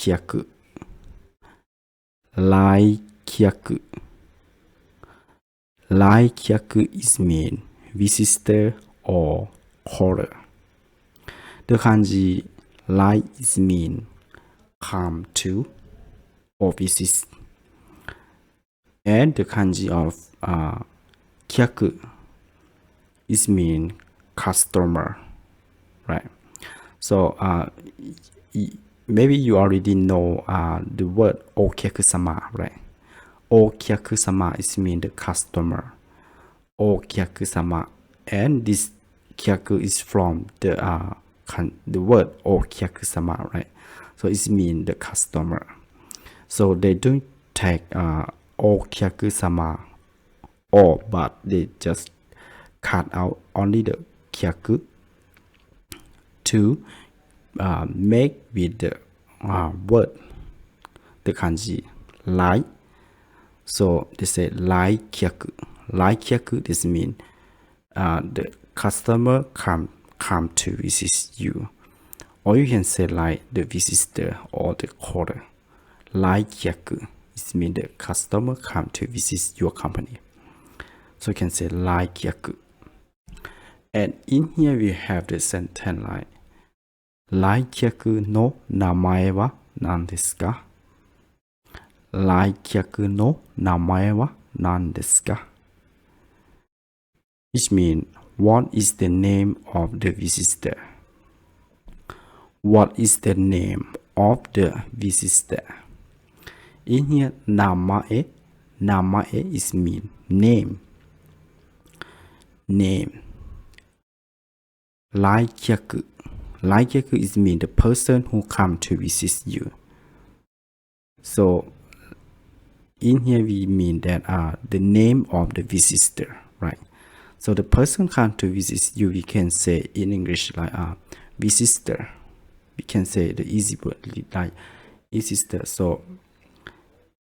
客来客来客 is mean visitor or caller. The kanji 来 is mean come to or visit. And the kanji of 客 is mean customer, right? So maybe you already know the word お客様, right? お客様 is mean the customer. お客様 and this 客 is from the word お客様, right? So it mean the customer. So they don't take お客様 or but they just cut out only the 客 to make with the word the kanji 来. So they say 来客 来客 this mean the customer come to visit you, or you can say like the visitor or the caller. 来客 it mean the customer come to visit your company. So you can say 来客. And in here we have the sentence like 来客の名前は何ですか? 来客の名前は何ですか? Which means, what is the name of the visitor? What is the name of the visitor? In here, 名前 is mean name. Name. 来客 is mean the person who come to visit you. So in here we mean that the name of the visitor, right? So the person come to visit you, we can say in English like visitor. We can say the easy word like visitor. So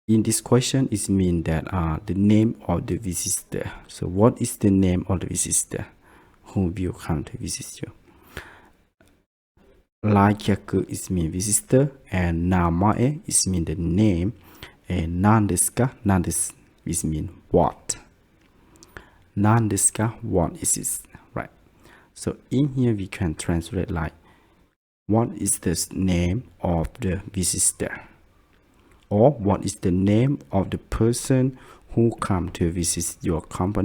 in this question, it means that the name of the visitor. So what is the name of the visitor who will come to visit you? 来客 is mean visitor, and 名前 is mean the name, and 何ですか 何です is mean what. 何ですか what is it, right? So in here we can translate like what is the name of the visitor, or what is the name of the person who come to visit your company